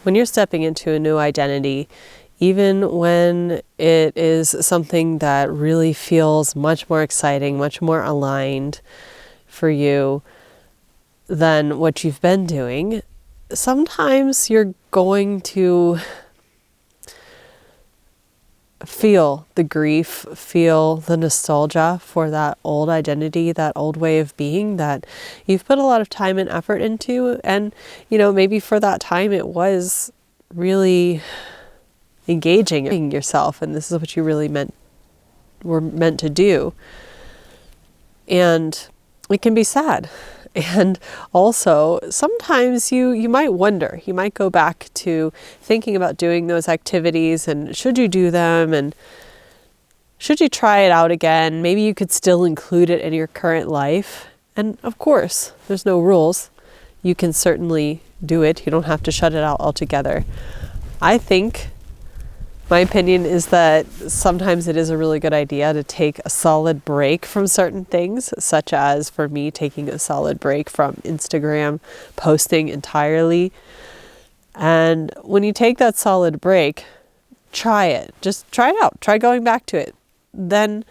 When you're stepping into a new identity, even when it is something that really feels much more exciting, much more aligned for you than what you've been doing, sometimes you're going to feel the grief, feel the nostalgia for that old identity, that old way of being that you've put a lot of time and effort into. And, maybe for that time it was really engaging in yourself, and this is what you really were meant to do. And it can be sad. And also, sometimes you might wonder, you might go back to thinking about doing those activities, and should you do them, and should you try it out again? Maybe you could still include it in your current life. And of course, there's no rules. You can certainly do it. You don't have to shut it out altogether. I think my opinion is that sometimes it is a really good idea to take a solid break from certain things, such as for me taking a solid break from Instagram posting entirely. And when you take that solid break, try it. Just try it out. Try going back to it. Then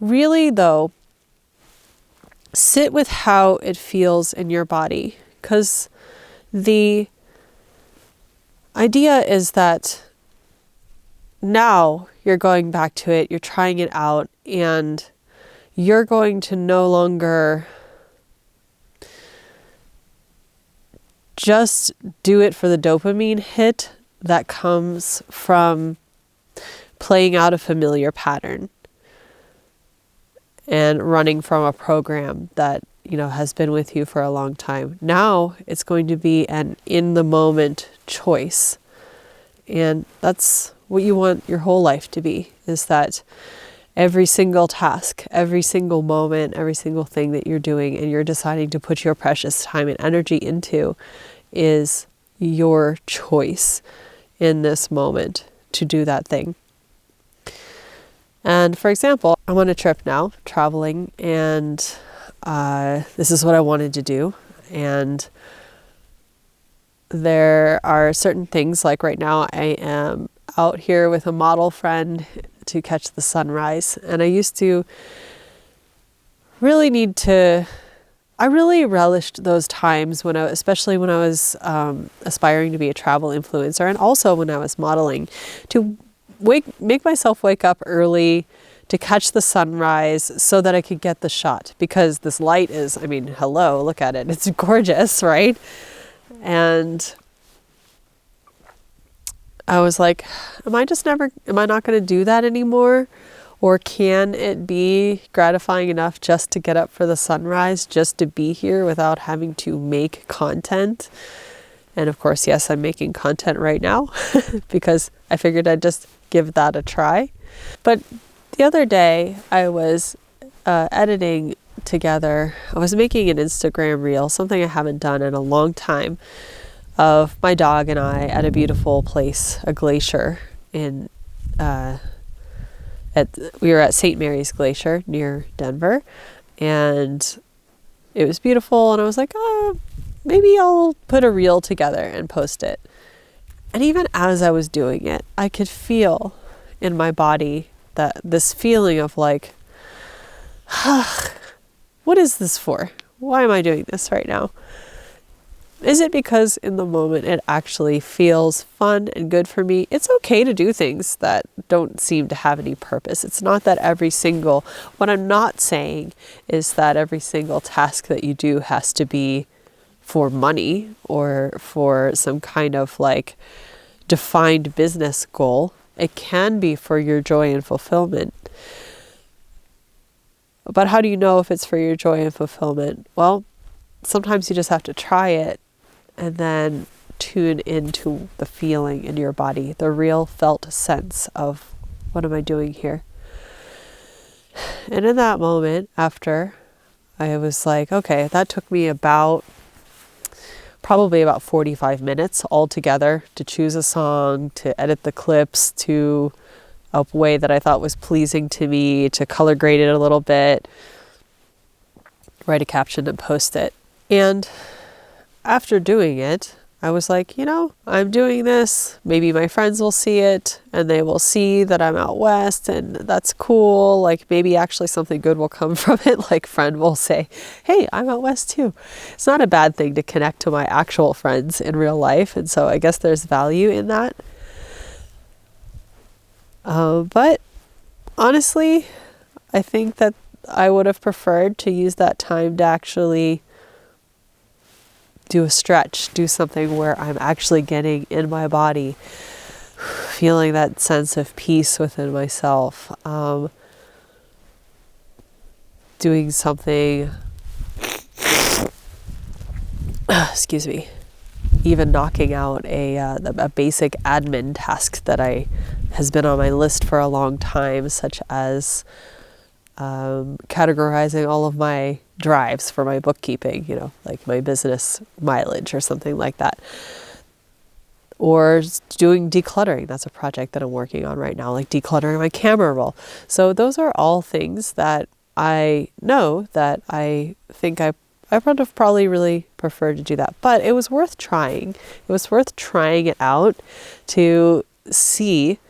really though, sit with how it feels in your body, because the idea is that now you're going back to it, you're trying it out, and you're going to no longer just do it for the dopamine hit that comes from playing out a familiar pattern and running from a program that, has been with you for a long time. Now it's going to be an in the moment choice. And that's what you want your whole life to be, is that every single task, every single moment, every single thing that you're doing and you're deciding to put your precious time and energy into is your choice in this moment to do that thing. And for example, I'm on a trip now, traveling, and this is what I wanted to do. And there are certain things, like right now I am out here with a model friend to catch the sunrise. And I used to really I really relished those times especially when I was aspiring to be a travel influencer, and also when I was modeling, to make myself wake up early to catch the sunrise so that I could get the shot, because this light is, hello, look at it. It's gorgeous, right? And I was like, am I not going to do that anymore? Or can it be gratifying enough just to get up for the sunrise, just to be here without having to make content? And of course, yes, I'm making content right now because I figured I'd just give that a try. But the other day I was editing together. I was making an Instagram reel, something I haven't done in a long time, of my dog and I at a beautiful place, a glacier in we were at St. Mary's Glacier near Denver, and it was beautiful, and I was like, maybe I'll put a reel together and post it. And even as I was doing it, I could feel in my body this feeling of like, what is this for? Why am I doing this right now? Is it because in the moment it actually feels fun and good for me? It's okay to do things that don't seem to have any purpose. It's not that what I'm not saying is that every single task that you do has to be for money or for some kind of like defined business goal. It can be for your joy and fulfillment. But how do you know if it's for your joy and fulfillment? Well, sometimes you just have to try it and then tune into the feeling in your body, the real felt sense of, what am I doing here? And in that moment, after, I was like, okay, that took me probably about 45 minutes altogether to choose a song, to edit the clips to a way that I thought was pleasing to me, to color grade it a little bit, write a caption and post it. And after doing it, I was like, I'm doing this. Maybe my friends will see it and they will see that I'm out west, and that's cool. Like maybe actually something good will come from it. Like friend will say, hey, I'm out west too. It's not a bad thing to connect to my actual friends in real life. And so I guess there's value in that. But honestly, I think that I would have preferred to use that time to actually do a stretch, do something where I'm actually getting in my body, feeling that sense of peace within myself, doing something, excuse me, even knocking out a basic admin task that has been on my list for a long time, such as categorizing all of my drives for my bookkeeping, like my business mileage or something like that. Or doing decluttering. That's a project that I'm working on right now, like decluttering my camera roll. So those are all things that I know that I think I would have probably really preferred to do that. But it was worth trying. It was worth trying it out to see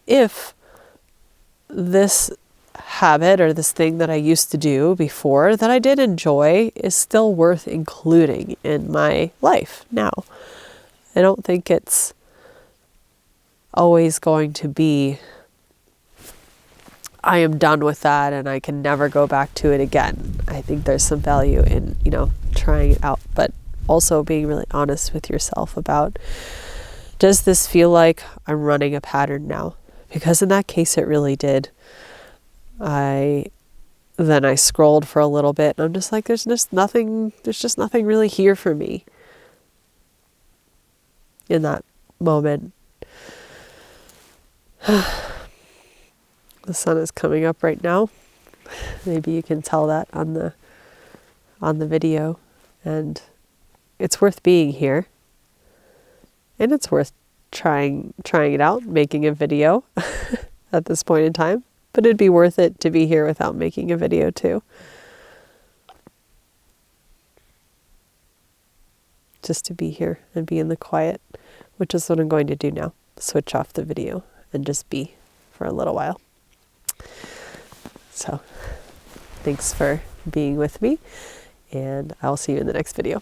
if this habit or this thing that I used to do before that I did enjoy is still worth including in my life now. I don't think it's always going to be, I am done with that and I can never go back to it again. I think there's some value in, trying it out, but also being really honest with yourself about, does this feel like I'm running a pattern now? Because in that case, it really did. Then I scrolled for a little bit and I'm just like, there's just nothing really here for me in that moment. The sun is coming up right now. Maybe you can tell that on the video, and it's worth being here. And it's worth trying it out, making a video at this point in time. But it'd be worth it to be here without making a video too. Just to be here and be in the quiet, which is what I'm going to do now. Switch off the video and just be for a little while. So, thanks for being with me, and I'll see you in the next video.